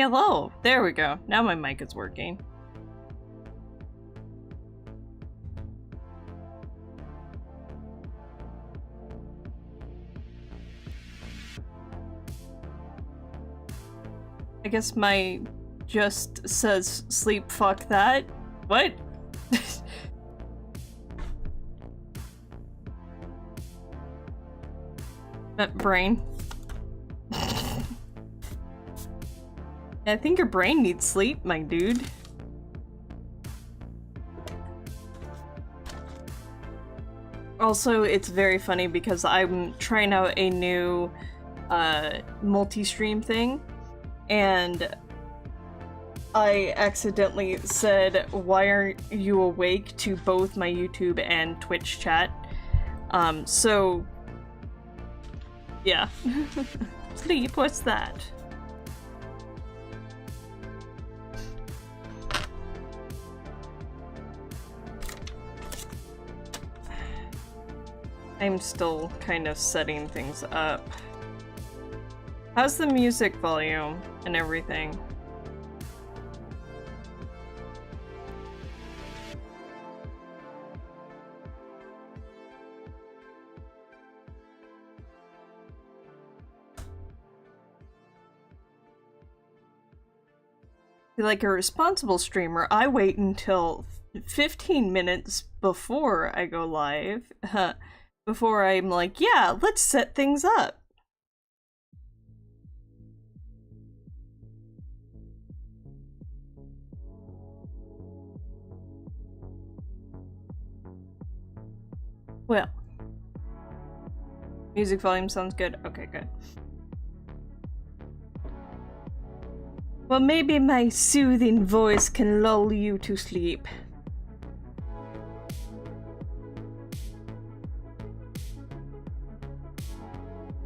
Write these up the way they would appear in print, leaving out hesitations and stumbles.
Hello! There we go. Now my mic is working. I guess my just says sleep fuck that. What? That brain. I think your brain needs sleep, my dude. Also, it's very funny because I'm trying out a new multi-stream thing, and I accidentally said, "Why aren't you awake?" to both my YouTube and Twitch chat. So yeah. Sleep, what's that? I'm still kind of setting things up. How's the music volume and everything? Like a responsible streamer, I wait until 15 minutes before I go live, before I'm like, yeah, let's set things up. Well, music volume sounds good. Okay, good. Well, maybe my soothing voice can lull you to sleep.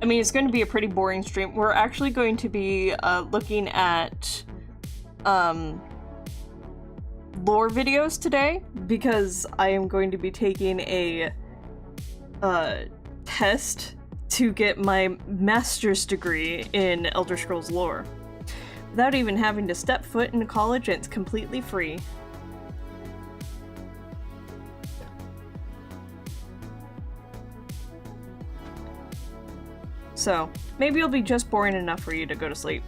I mean, it's going to be a pretty boring stream. We're actually going to be looking at lore videos today because I am going to be taking a test to get my master's degree in Elder Scrolls lore. Without even having to step foot in college, and it's completely free. So, maybe it'll be just boring enough for you to go to sleep.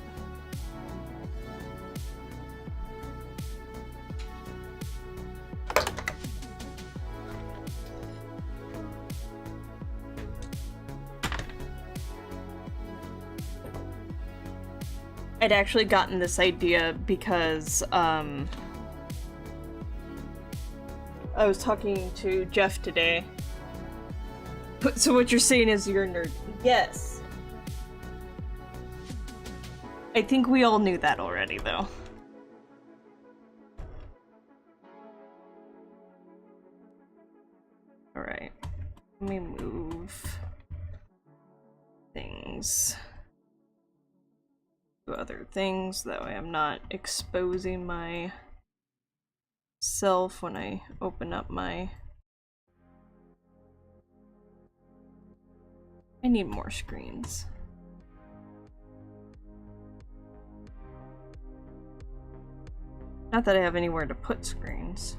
I'd actually gotten this idea because, I was talking to Jeff today. So what you're saying is you're a nerd. Yes. I think we all knew that already, though. Alright. Let me move things to other things, that way I'm not exposing myself when I open up my... I need more screens. Not that I have anywhere to put screens.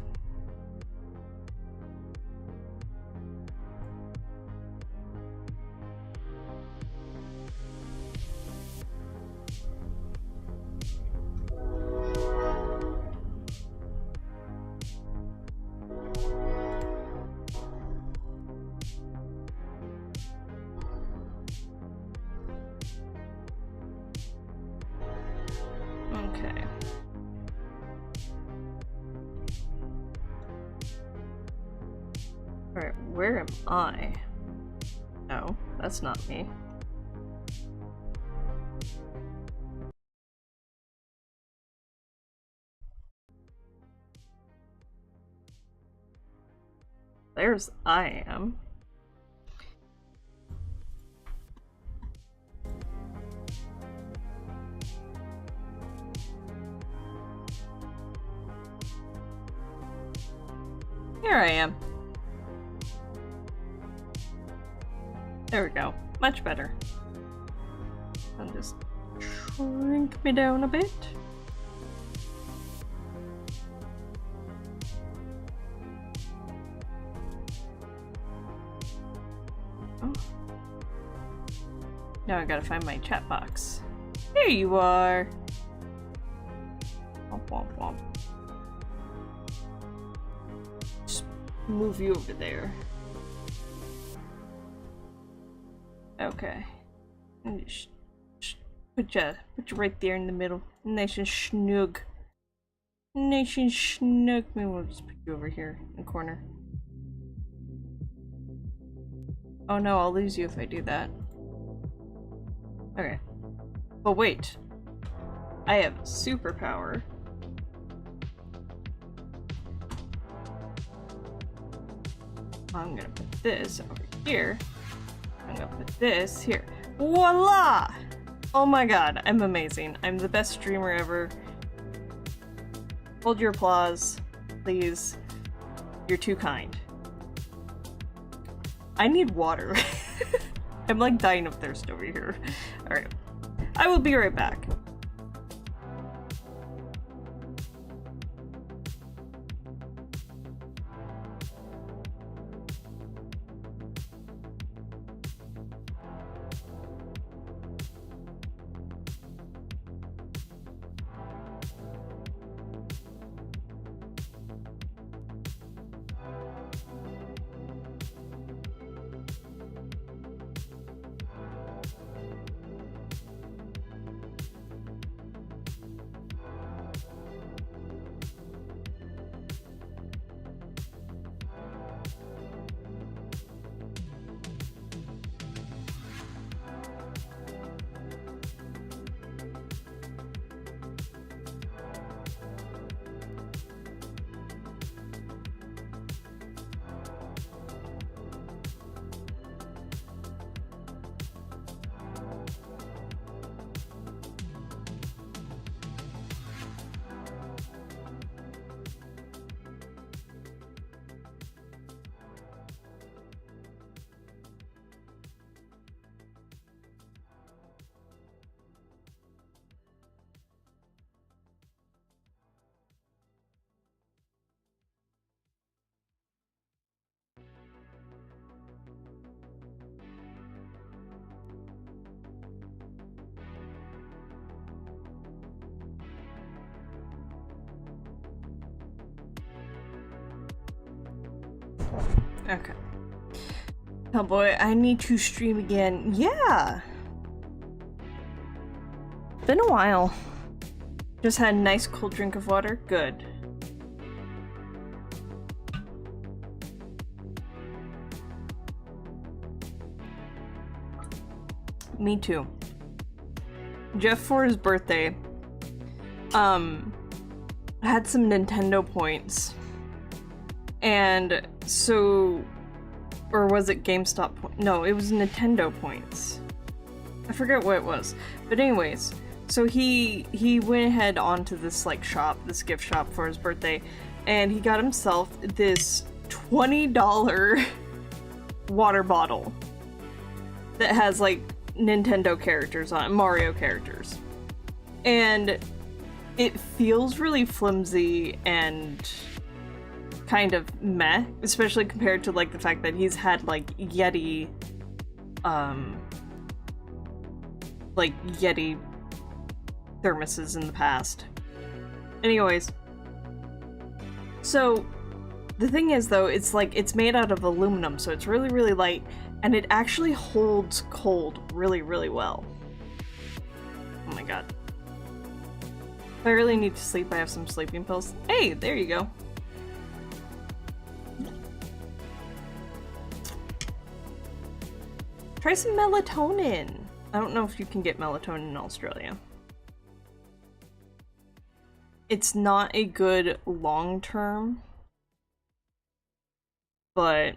Okay. Alright, where am I? No, that's not me. There's I am. Here I am. There we go. Much better. I'll just shrink me down a bit. Now I gotta find my chat box. There you are! Womp womp womp. Just move you over there. Okay. And just put you right there in the middle. Nice and snug. Nice and snug. Maybe we'll just put you over here in the corner. Oh no, I'll lose you if I do that. Okay. But wait. I have a superpower. I'm gonna put this over here. I'm gonna put this here. Voila! Oh my god, I'm amazing. I'm the best streamer ever. Hold your applause, please. You're too kind. I need water. I'm like dying of thirst over here. Alright. I will be right back. Okay. Oh boy, I need to stream again. Yeah! Been a while. Just had a nice cold drink of water. Good. Me too. Jeff, for his birthday, had some Nintendo points. And so, or was it GameStop points? No, it was Nintendo points. I forget what it was. But anyways, so he went ahead onto this like shop, this gift shop for his birthday, and he got himself this $20 water bottle that has like Nintendo characters on it, Mario characters. And it feels really flimsy and kind of meh, especially compared to like the fact that he's had like Yeti thermoses in the past. Anyways, so the thing is though, it's like it's made out of aluminum, so it's really, really light, and it actually holds cold really, really well. Oh my god. If I really need to sleep, I have some sleeping pills. Hey, there you go. Try some melatonin. I don't know if you can get melatonin in Australia. It's not a good long term, but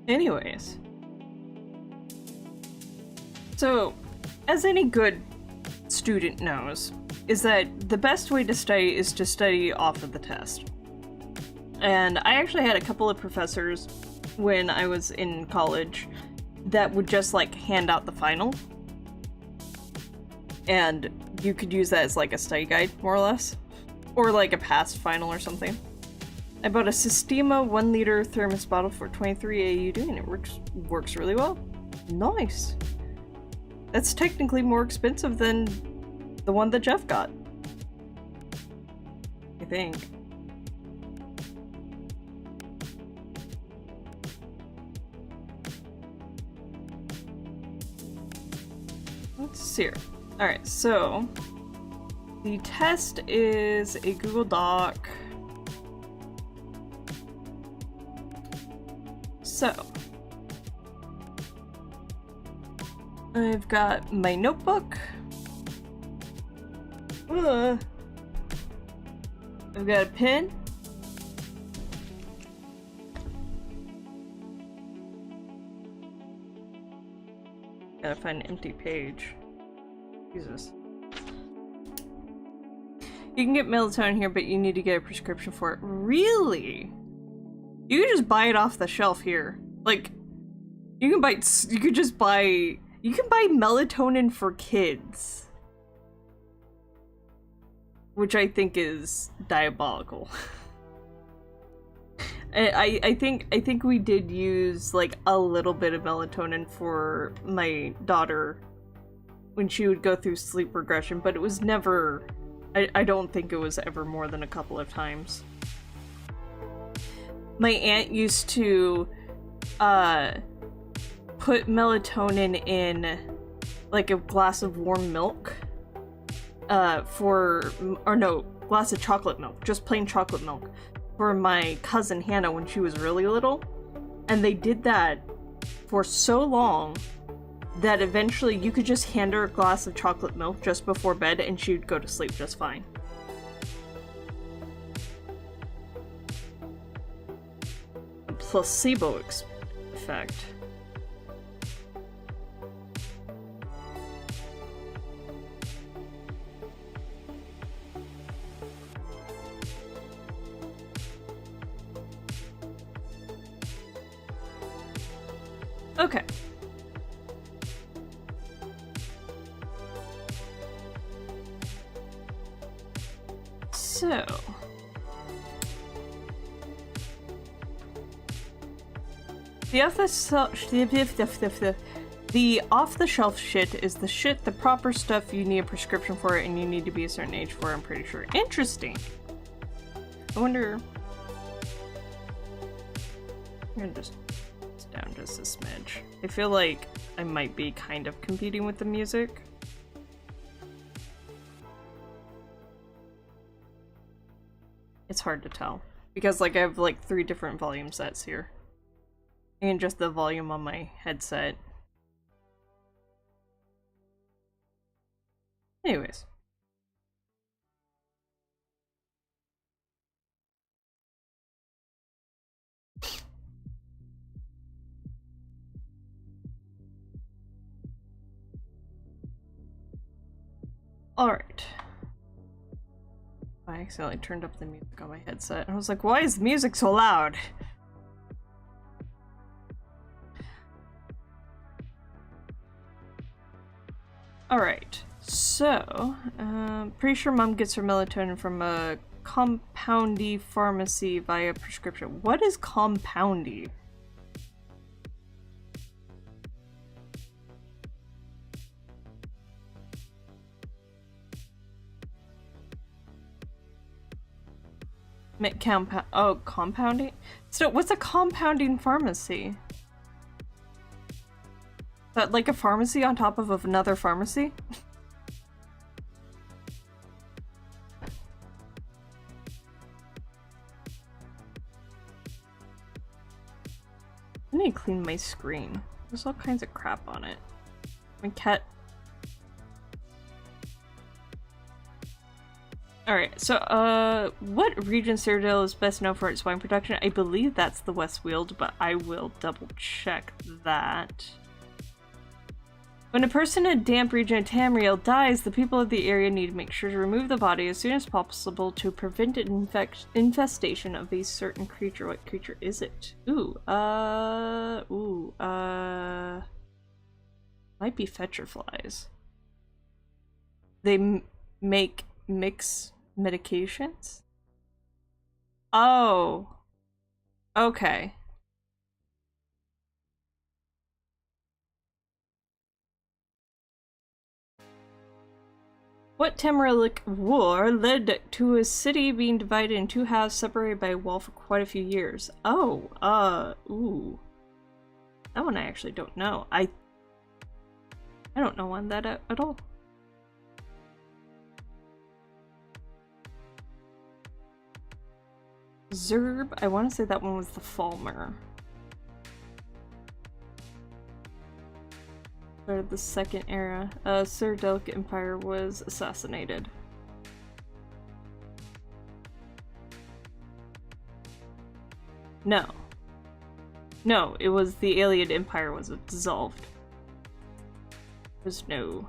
anyways, so as any good student knows, is that the best way to study is to study off of the test. And I actually had a couple of professors when I was in college that would just like hand out the final. And you could use that as like a study guide, more or less. Or like a past final or something. I bought a Sistema 1 liter thermos bottle for 23 AUD and it works really well. Nice. That's technically more expensive than the one that Jeff got. I think. Let's see here. Alright, so the test is a Google Doc. So I've got my notebook. I've got a pen. Gotta find an empty page. Jesus. You can get melatonin here, but you need to get a prescription for it. Really? You can just buy it off the shelf here. Like, you can buy melatonin for kids. Which I think is diabolical. I think we did use like a little bit of melatonin for my daughter when she would go through sleep regression, but it was never, I don't think it was ever more than a couple of times. My aunt used to put melatonin in like a glass of warm milk glass of chocolate milk, just plain chocolate milk, for my cousin Hannah when she was really little. And they did that for so long that eventually you could just hand her a glass of chocolate milk just before bed and she would go to sleep just fine. A placebo effect. Okay. So. The off-the-shelf shit is the shit, the proper stuff you need a prescription for and you need to be a certain age for, I'm pretty sure. Interesting. I wonder... I'm gonna just... down just a smidge. I feel like I might be kind of competing with the music. It's hard to tell because like I have like 3 different volume sets here and just the volume on my headset. Anyways. Alright. I accidentally turned up the music on my headset. I was like, why is the music so loud? Alright, so, pretty sure Mom gets her melatonin from a compoundee pharmacy via prescription. What is compoundee? Compounding? So, what's a compounding pharmacy? Is that like a pharmacy on top of another pharmacy? I need to clean my screen. There's all kinds of crap on it. My cat... Alright, so, what region Cyrodiil is best known for its wine production? I believe that's the West Weald, but I will double check that. When a person in a damp region of Tamriel dies, the people of the area need to make sure to remove the body as soon as possible to prevent an infestation of a certain creature. What creature is it? Might be Fetcher flies. They mix medications? Oh. Okay. What Tamrielic war led to a city being divided in two halves separated by a wall for quite a few years? Oh, that one I actually don't know. I don't know on that at all. Zerb, I want to say that one was the Falmer. Or the second era. Cyrodiilic Empire was assassinated. No. No, it was the Ayleid Empire was dissolved. There's no...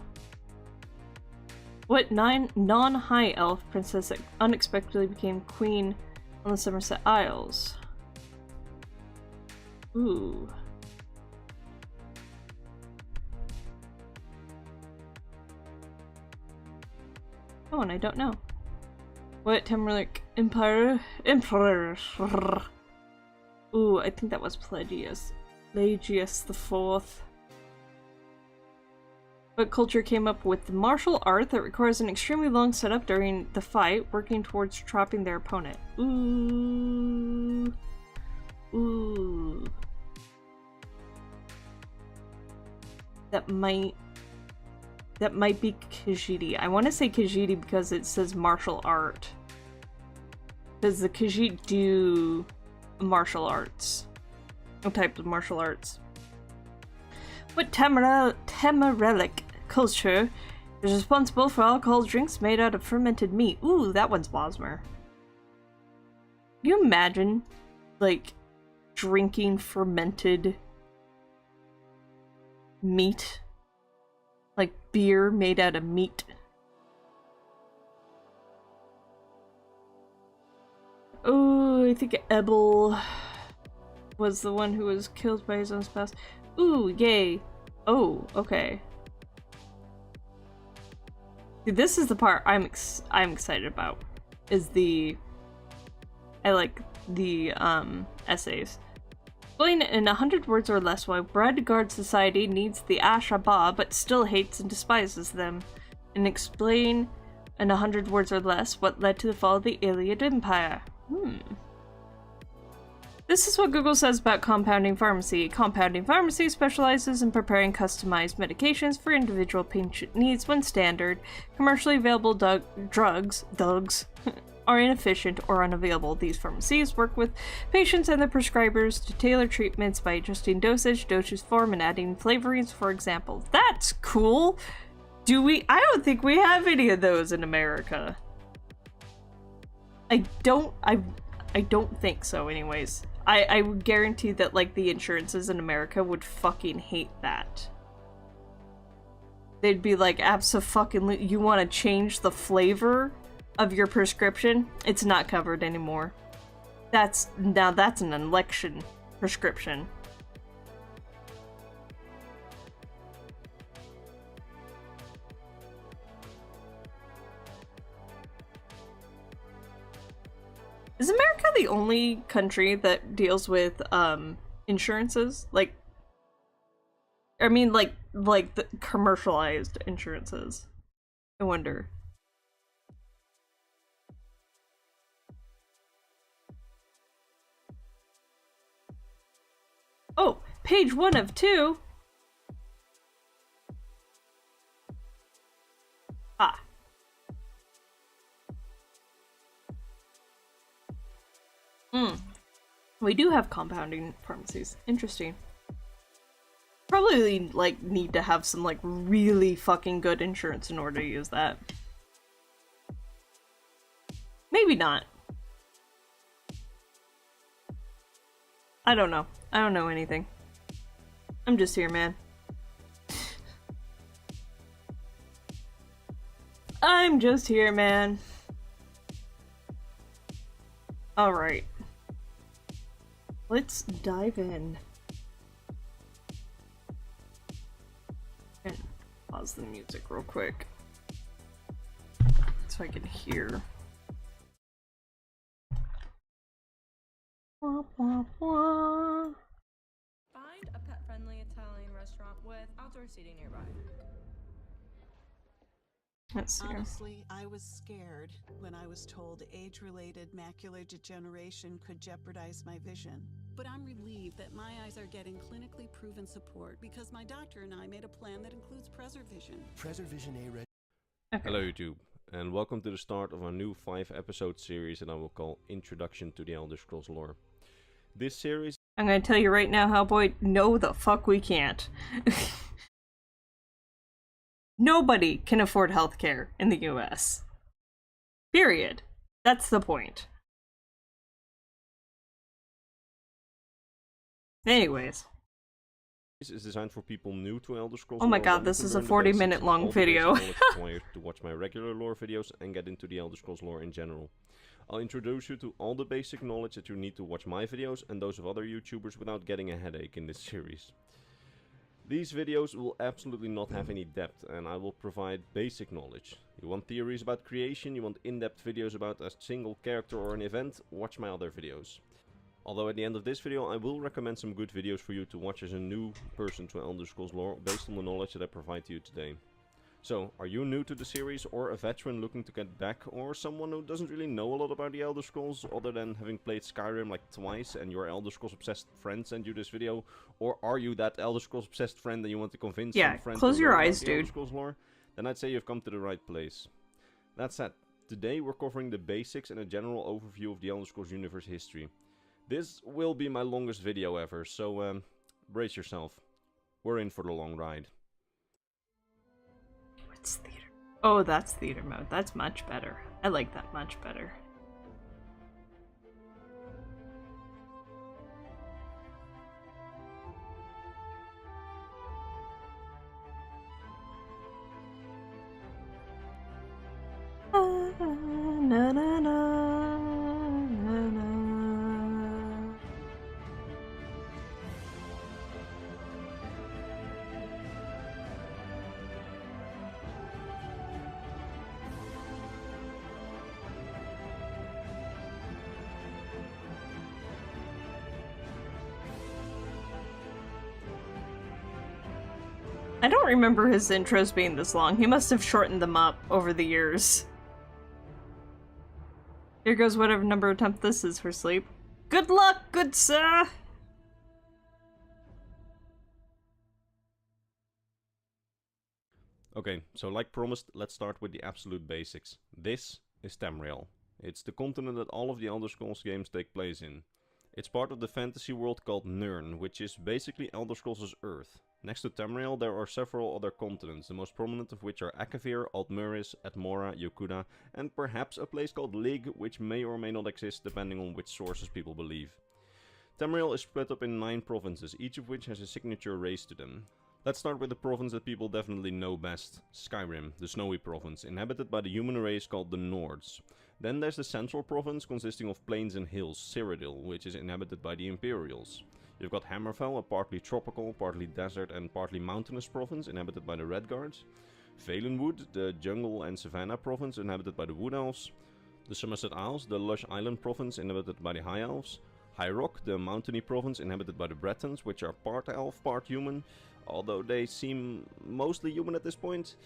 What non-high elf princess that unexpectedly became queen on the Somerset Isles? Ooh. Oh, and I don't know. What Tamrielic Emperor? Ooh, I think that was Pelagius. Pelagius the Fourth. What culture came up with the martial art that requires an extremely long setup during the fight, working towards trapping their opponent? Ooh. Ooh. That might be Khajiit. I want to say Khajiit because it says martial art. Does the Khajiit do martial arts? What type of martial arts? What Tamrielic culture is responsible for alcohol drinks made out of fermented meat? Ooh, that one's Bosmer. Can you imagine, like, drinking fermented meat? Like beer made out of meat. Oh, I think Ebel was the one who was killed by his own spouse. Ooh, yay. Oh, okay. See, this is the part I'm excited about. I like the essays. Explain in 100 words or less why Redguard society needs the Ashaba but still hates and despises them. And explain in 100 words or less what led to the fall of the Ayleid Empire. This is what Google says about compounding pharmacy. Compounding pharmacy specializes in preparing customized medications for individual patient needs when standard, commercially available drugs are inefficient or unavailable. These pharmacies work with patients and their prescribers to tailor treatments by adjusting dosage form, and adding flavorings, for example. That's cool! I don't think we have any of those in America. I don't think so anyways. I would guarantee that, like, the insurances in America would fucking hate that. They'd be like, abso-fucking-lutely, you want to change the flavor of your prescription? It's not covered anymore. Now that's an election prescription. Is America the only country that deals with insurances? Like, I mean, like the commercialized insurances. I wonder. Oh, page 1 of 2. Ah. We do have compounding pharmacies. Interesting. Probably, like, need to have some, like, really fucking good insurance in order to use that. Maybe not. I don't know. I don't know anything. I'm just here, man. I'm just here, man. Alright. Let's dive in. And pause the music real quick. So I can hear. Wah, wah, wah. Find a pet-friendly Italian restaurant with outdoor seating nearby. Let's see. Honestly, I was scared when I was told age-related macular degeneration could jeopardize my vision. But I'm relieved that my eyes are getting clinically proven support because my doctor and I made a plan that includes PreserVision. PreserVision A-Red. Okay. Hello YouTube, and welcome to the start of our new 5-episode series that I will call Introduction to the Elder Scrolls Lore. This series... I'm gonna tell you right now, Hellboy, no the fuck we can't. Nobody can afford healthcare in the US. Period. That's the point. Anyways. This is designed for people new to Elder Scrolls Oh my Lore, god, wanting this to is a learn the 40-minute basics of long all the video. basic knowledge required to watch my regular lore videos and get into the Elder Scrolls lore in general. I'll introduce you to all the basic knowledge that you need to watch my videos and those of other YouTubers without getting a headache in this series. These videos will absolutely not have any depth, and I will provide basic knowledge. You want theories about creation, you want in-depth videos about a single character or an event, watch my other videos. Although at the end of this video I will recommend some good videos for you to watch as a new person to Elder Scrolls lore based on the knowledge that I provide to you today. So, are you new to the series, or a veteran looking to get back, or someone who doesn't really know a lot about the Elder Scrolls other than having played Skyrim like twice and your Elder Scrolls obsessed friend sent you this video? Or are you that Elder Scrolls obsessed friend that you want to convince some friend close to your learn about eyes, the dude. Elder Scrolls lore? Then I'd say you've come to the right place. That said, today we're covering the basics and a general overview of the Elder Scrolls universe history. This will be my longest video ever, so brace yourself. We're in for the long ride. What's theater? Oh, that's theater mode. That's much better. I like that much better. Na, na, na, na, na. I don't remember his intros being this long. He must have shortened them up over the years. Here goes whatever number attempt this is for sleep. Good luck, good sir! Okay, so like promised, let's start with the absolute basics. This is Tamriel. It's the continent that all of the Elder Scrolls games take place in. It's part of the fantasy world called Nirn, which is basically Elder Scrolls' Earth. Next to Tamriel there are several other continents, the most prominent of which are Akavir, Altmuris, Atmora, Yokuda, and perhaps a place called Lig, which may or may not exist depending on which sources people believe. Tamriel is split up in 9 provinces, each of which has a signature race to them. Let's start with the province that people definitely know best, Skyrim, the snowy province, inhabited by the human race called the Nords. Then there's the central province consisting of plains and hills, Cyrodiil, which is inhabited by the Imperials. You've got Hammerfell, a partly tropical, partly desert and partly mountainous province inhabited by the Redguards. Valenwood, the jungle and savanna province inhabited by the Wood Elves. The Somerset Isles, the lush island province inhabited by the High Elves. High Rock, the mountainy province inhabited by the Bretons, which are part elf, part human, although they seem mostly human at this point.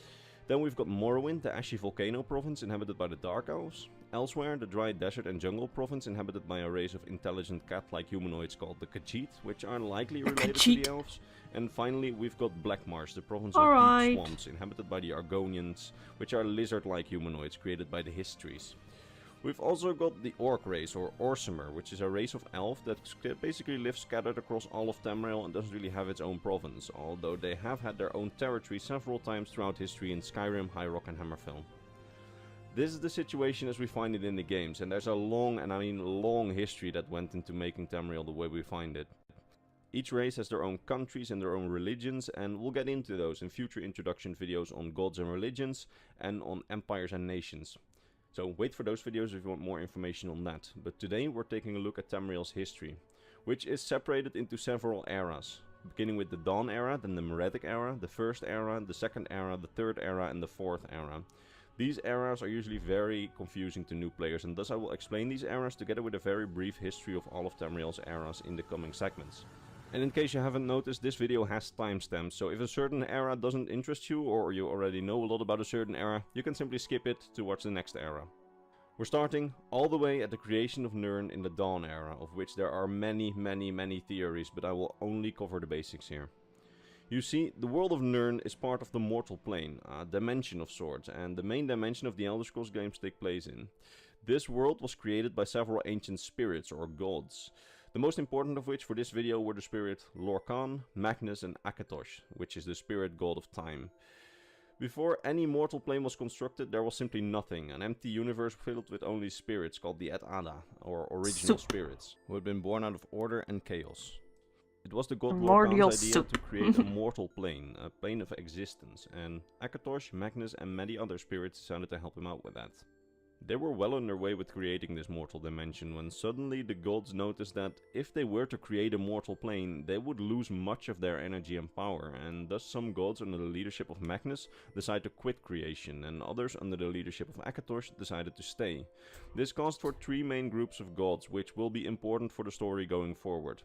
Then we've got Morrowind, the ashy volcano province inhabited by the Dark Elves. Elsewhere, the dry desert and jungle province inhabited by a race of intelligent cat-like humanoids called the Khajiit, which are likely related to the elves. And finally, we've got Blackmarsh, the province of deep swamps inhabited by the Argonians, which are lizard-like humanoids created by the Histories. We've also got the Orc race, or Orsimer, which is a race of elf that basically lives scattered across all of Tamriel and doesn't really have its own province, although they have had their own territory several times throughout history in Skyrim, High Rock and Hammerfell. This is the situation as we find it in the games, and there's a long, and I mean long history that went into making Tamriel the way we find it. Each race has their own countries and their own religions, and we'll get into those in future introduction videos on gods and religions and on empires and nations. So wait for those videos if you want more information on that. But today we're taking a look at Tamriel's history, which is separated into several eras, beginning with the Dawn era, then the Meretic era, the First era, the Second era, the Third era and the Fourth era. These eras are usually very confusing to new players, and thus I will explain these eras together with a very brief history of all of Tamriel's eras in the coming segments. And in case you haven't noticed, this video has timestamps, so if a certain era doesn't interest you or you already know a lot about a certain era, you can simply skip it to watch the next era. We're starting all the way at the creation of Nirn in the Dawn era, of which there are many theories, but I will only cover the basics here. You see, the world of Nirn is part of the Mortal Plane, a dimension of sorts, and the main dimension of the Elder Scrolls games take place in. This world was created by several ancient spirits or gods. The most important of which for this video were the spirit Lorkhan, Magnus and Akatosh, which is the spirit god of time. Before any mortal plane was constructed, there was simply nothing, an empty universe filled with only spirits called the Et Ada, or original spirits, who had been born out of order and chaos. It was the god Lorkhan's idea to create a mortal plane, a plane of existence, and Akatosh, Magnus and many other spirits decided to help him out with that. They were well on their way with creating this mortal dimension when suddenly the gods noticed that if they were to create a mortal plane, they would lose much of their energy and power, and thus some gods under the leadership of Magnus decided to quit creation, and others under the leadership of Akatosh decided to stay. This caused for three main groups of gods, which will be important for the story going forward.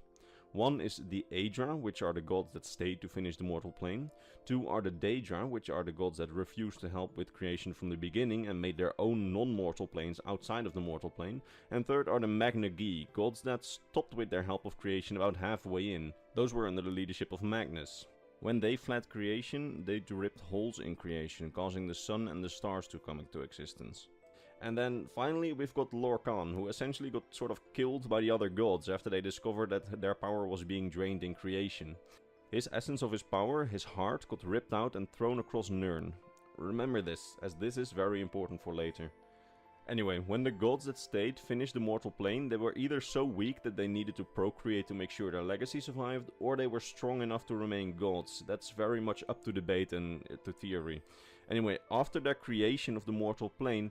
One is the Aedra, which are the gods that stayed to finish the mortal plane. Two are the Daedra, which are the gods that refused to help with creation from the beginning and made their own non-mortal planes outside of the mortal plane. And third are the Magna-Gi, gods that stopped with their help of creation about halfway in. Those were under the leadership of Magnus. When they fled creation, they ripped holes in creation, causing the sun and the stars to come into existence. And then finally we've got Lorkhan, who essentially got sort of killed by the other gods after they discovered that their power was being drained in creation. His essence of his power, his heart, got ripped out and thrown across Nirn. Remember this, as this is very important for later. Anyway, when the gods that stayed finished the mortal plane, they were either so weak that they needed to procreate to make sure their legacy survived, or they were strong enough to remain gods. That's very much up to debate and to theory. Anyway, after their creation of the mortal plane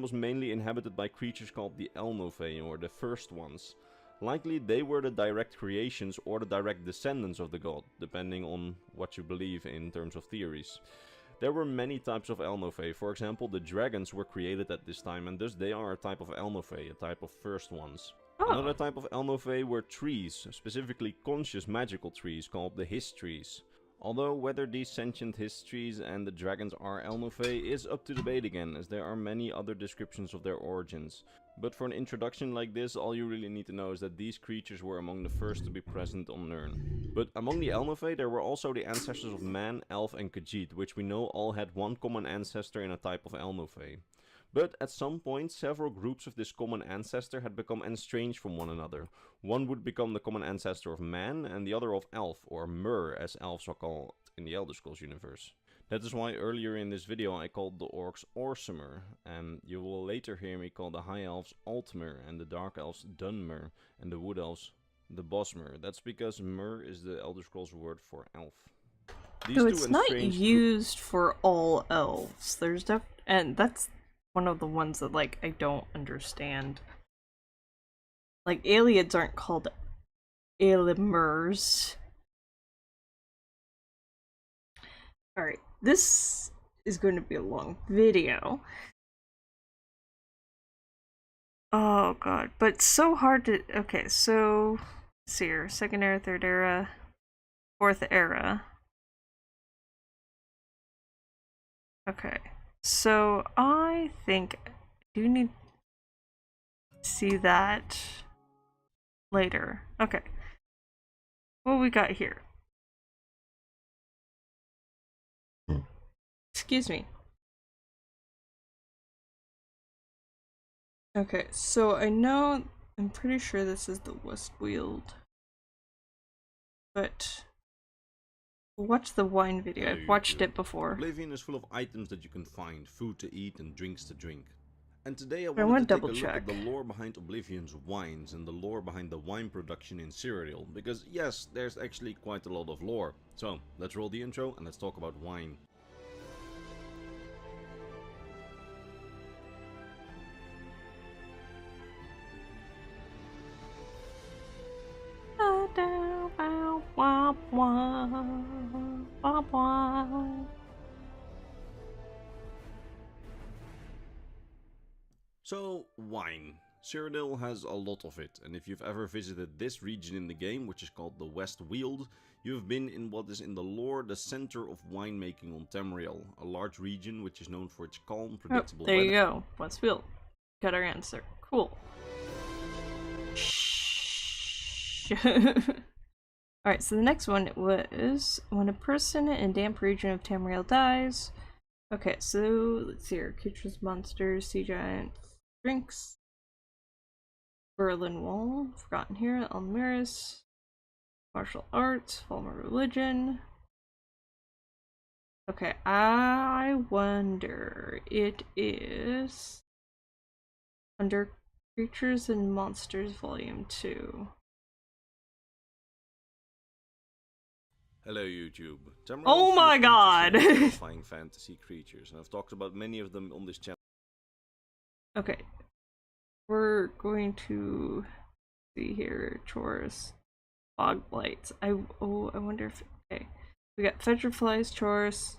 was mainly inhabited by creatures called the Elnovae, or the First Ones. Likely they were the direct creations or the direct descendants of the god, depending on what you believe in terms of theories. There were many types of Elnovae. For example, the dragons were created at this time, and thus they are a type of Elnovae, a type of First Ones. Oh. Another type of Elnovae were trees, specifically conscious magical trees called the His trees. Although whether these sentient His trees and the dragons are Elnovae is up to debate again, as there are many other descriptions of their origins. But for an introduction like this, all you really need to know is that these creatures were among the first to be present on Nirn. But among the Elnovae there were also the ancestors of man, elf and Khajiit, which we know all had one common ancestor in a type of Elnovae. But at some point, several groups of this common ancestor had become estranged from one another. One would become the common ancestor of man, and the other of elf, or Mer, as elves are called in the Elder Scrolls universe. That is why earlier in this video I called the orcs Orsimer, and you will later hear me call the high elves Altmer, and the dark elves Dunmer, and the wood elves the Bosmer. That's because Mer is the Elder Scrolls word for elf. So it's not used for all elves. There's and that's one of the ones that, like, I don't understand. Like, Ayleids aren't called Ailimers. Alright, this is going to be a long video. Oh god, but it's so hard to... Okay, so... Let's see here. Second era, third era, fourth era. Okay. So I think I do need to see that later. Okay. What we got here? Excuse me. Okay, so I'm pretty sure this is the Westweald. But watch the wine video. I've watched it before. Oblivion is full of items that you can find, food to eat and drinks to drink. And today I I wanted want to to take a double look at the check. lore behind Oblivion's wines and the lore behind the wine production in Cyrodiil, because yes, there's actually quite a lot of lore. So, let's roll the intro and let's talk about wine. So, wine. Cyrodiil has a lot of it, and if you've ever visited this region in the game, which is called the West Weald, you've been in what is in the lore the center of winemaking on Tamriel, a large region which is known for its calm, Oh, predictable there weather. you go. Westfield. Got our answer. Cool. Alright, so the next one was when a person in a damp region of Tamriel dies. Okay, so let's see here. Creatures, monsters, sea giants, drinks. Berlin Wall, Forgotten Here, Almiris, martial arts, former religion. Okay, I wonder it is under Creatures and Monsters Volume 2. Hello YouTube. Tamriel Oh is my full of god! creatures and terrifying fantasy creatures, and I've talked about many of them on this channel. Okay, we're going to see here. Chorus, Bog Blights. I wonder if okay. We got Fetcherflies, Chorus.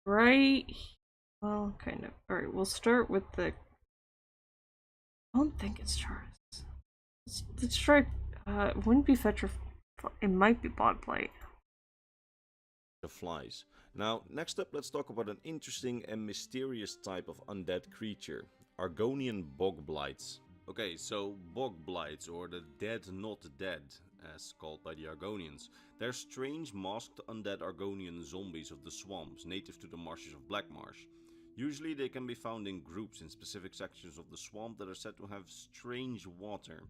Right. Well, kind of. Alright, we'll start with the. I don't think it's Chorus. Let's try. It wouldn't be Fetcher. It might be Bog Blight. The flies. Now, next up, let's talk about an interesting and mysterious type of undead creature, Argonian bog blights. Okay, so bog blights, or the dead not dead, as called by the Argonians, they're strange masked undead Argonian zombies of the swamps, native to the marshes of Blackmarsh. Usually they can be found in groups in specific sections of the swamp that are said to have strange water.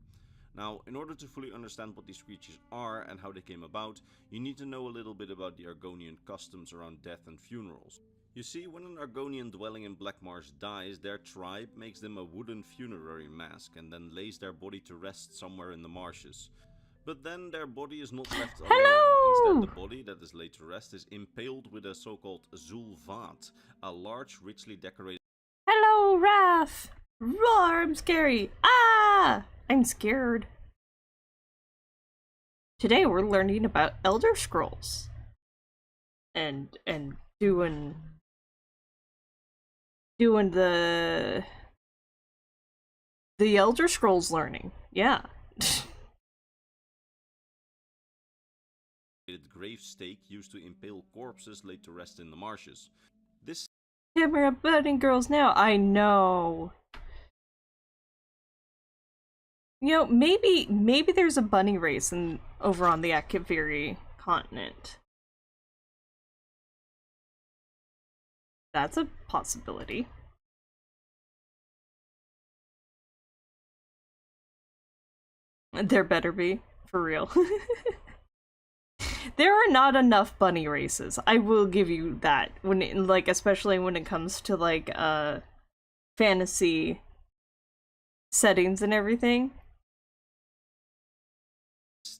Now, in order to fully understand what these creatures are and how they came about, you need to know a little bit about the Argonian customs around death and funerals. You see, when an Argonian dwelling in Blackmarsh dies, their tribe makes them a wooden funerary mask and then lays their body to rest somewhere in the marshes. But then their body is not left alone. Hello! Instead, the body that is laid to rest is impaled with a so-called Zulvat, a large, richly decorated Hello, Raph! Roar, I'm scary! Ah! I'm scared. Today we're learning about Elder Scrolls. And doing the Elder Scrolls learning. Yeah. grave stake used to impale corpses laid to rest in the marshes. This Camera budding girls now. I know. You know, maybe there's a bunny race over on the Akaviri continent. That's a possibility. There better be, for real. There are not enough bunny races. I will give you that. Especially when it comes to fantasy settings and everything.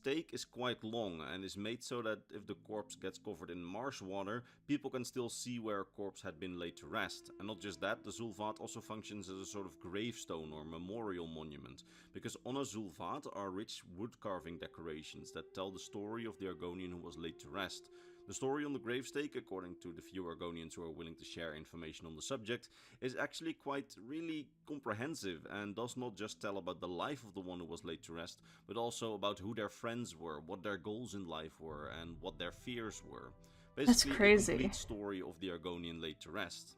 stake is quite long and is made so that if the corpse gets covered in marsh water, people can still see where a corpse had been laid to rest. And not just that, the Zulvat also functions as a sort of gravestone or memorial monument, because on a Zulvat are rich wood carving decorations that tell the story of the Argonian who was laid to rest. The story on the gravestake, according to the few Argonians who are willing to share information on the subject, is actually quite really comprehensive and does not just tell about the life of the one who was laid to rest, but also about who their friends were, what their goals in life were, and what their fears were. Basically, That's crazy. a complete story of the Argonian laid to rest.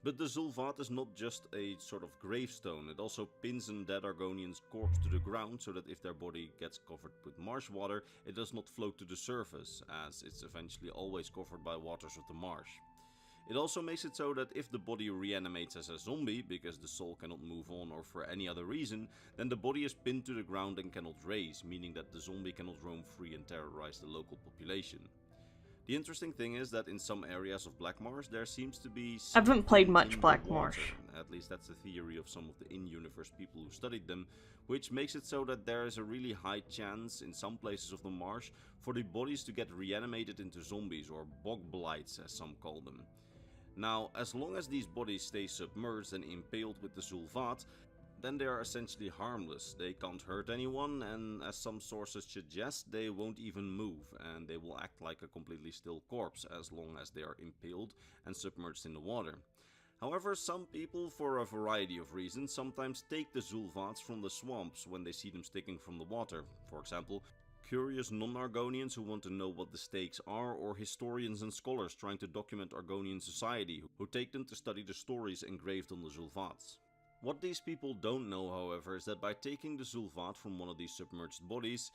But the Zulvat is not just a sort of gravestone, it also pins an dead Argonian's corpse to the ground so that if their body gets covered with marsh water, it does not float to the surface, as it's eventually always covered by waters of the marsh. It also makes it so that if the body reanimates as a zombie, because the soul cannot move on or for any other reason, then the body is pinned to the ground and cannot raise, meaning that the zombie cannot roam free and terrorize the local population. The interesting thing is that in some areas of Black Marsh there seems to be I haven't played much in the Black water. Marsh. At least that's the theory of some of the in-universe people who studied them, which makes it so that there is a really high chance in some places of the marsh for the bodies to get reanimated into zombies, or bog blights as some call them. Now, as long as these bodies stay submerged and impaled with the Zulvat, then they are essentially harmless. They can't hurt anyone, and as some sources suggest, they won't even move, and they will act like a completely still corpse as long as they are impaled and submerged in the water. However, some people, for a variety of reasons, sometimes take the Zulvats from the swamps when they see them sticking from the water. For example, curious non-Argonians who want to know what the stakes are, or historians and scholars trying to document Argonian society who take them to study the stories engraved on the Zulvats. What these people don't know, however, is that by taking the Zulvat from one of these submerged bodies,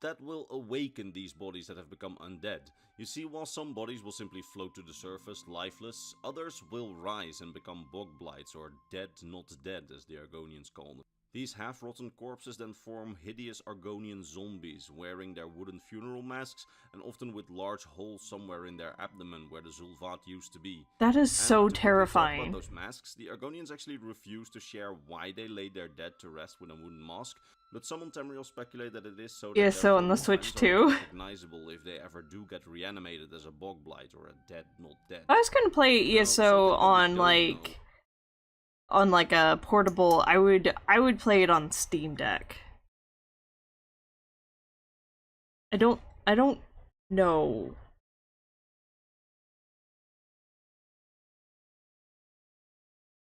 that will awaken these bodies that have become undead. You see, while some bodies will simply float to the surface, lifeless, others will rise and become bog blights, or dead not dead as the Argonians call them. These half-rotten corpses then form hideous Argonian zombies, wearing their wooden funeral masks and often with large holes somewhere in their abdomen where the Zulvat used to be. That is And so to quickly talk terrifying. about those masks, the Argonians actually refuse to share why they laid their dead to rest with a wooden mask, but some on Tamriel speculate that it is so that Yeah, their so on the former Switch friends are too. recognizable if they ever do get reanimated as a bog blight or a dead not dead. I was gonna play Now, ESO something that we on don't like know- a portable. I would play it on Steam Deck. I don't know.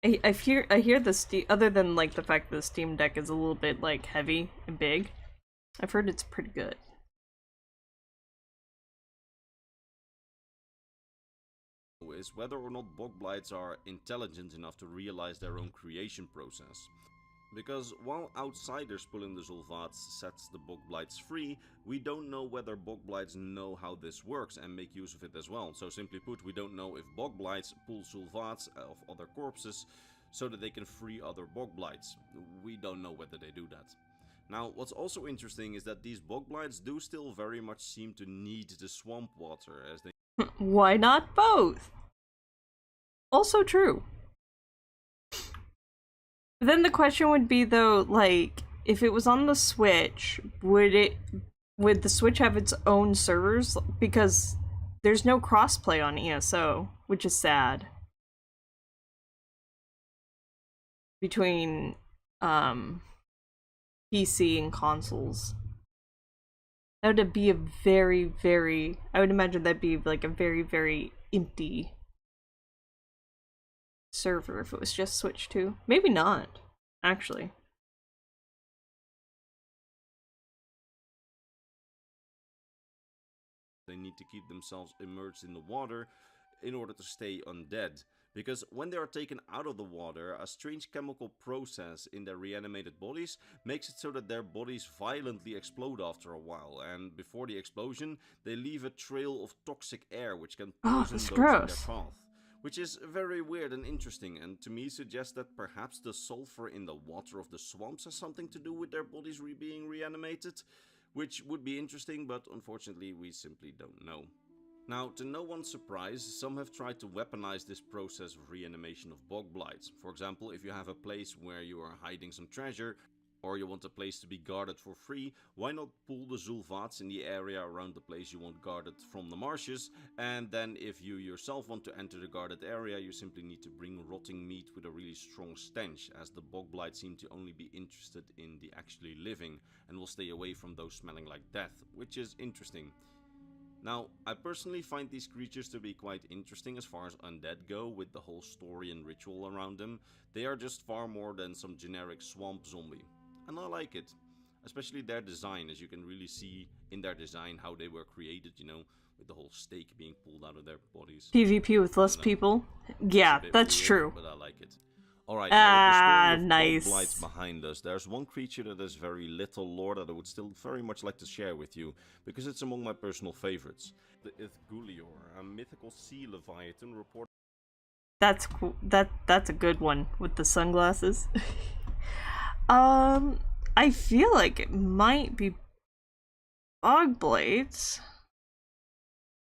I hear the other than like the fact that the Steam Deck is a little bit like heavy and big, I've heard it's pretty good. Is whether or not bog blights are intelligent enough to realize their own creation process. Because while outsiders pulling the Zulvats sets the bog blights free, we don't know whether bog blights know how this works and make use of it as well. So simply put, we don't know if bog blights pull Zulvats of other corpses so that they can free other bog blights. We don't know whether they do that. Now, what's also interesting is that these bog blights do still very much seem to need the swamp water, as they Why not both? Also true. Then the question would be though, like, if it was on the Switch, would the Switch have its own servers? Because there's no crossplay on ESO, which is sad. Between PC and consoles. That would be a very, I would imagine that'd be like a very empty server if it was just Switch 2. Maybe not, actually. need to keep themselves immersed in the water in order to stay undead. Because when they are taken out of the water, a strange chemical process in their reanimated bodies makes it so that their bodies violently explode after a while, and before the explosion, they leave a trail of toxic air which can poison that's those in gross. their path. Which is very weird and interesting, and to me suggests that perhaps the sulfur in the water of the swamps has something to do with their bodies being reanimated, which would be interesting, but unfortunately we simply don't know. Now, to no one's surprise, some have tried to weaponize this process of reanimation of bog blights. For example, if you have a place where you are hiding some treasure, or you want a place to be guarded for free, why not pull the Zulvats in the area around the place you want guarded from the marshes, and then if you yourself want to enter the guarded area, you simply need to bring rotting meat with a really strong stench, as the bog blights seem to only be interested in the actually living, and will stay away from those smelling like death, which is interesting. Now, I personally find these creatures to be quite interesting as far as undead go, with the whole story and ritual around them. They are just far more than some generic swamp zombie. And I like it. Especially their design, as you can really see in their design how they were created, you know, with the whole stake being pulled out of their bodies. PvP with less people? Yeah, It's a bit that's weird, true. But I like it. Alright, Nice. Bog blights behind us. There's one creature that has very little lore that I would still very much like to share with you, because it's among my personal favorites. The Ithgulior, a mythical sea leviathan reported. That's cool. That's a good one with the sunglasses. I feel like it might be bog blades.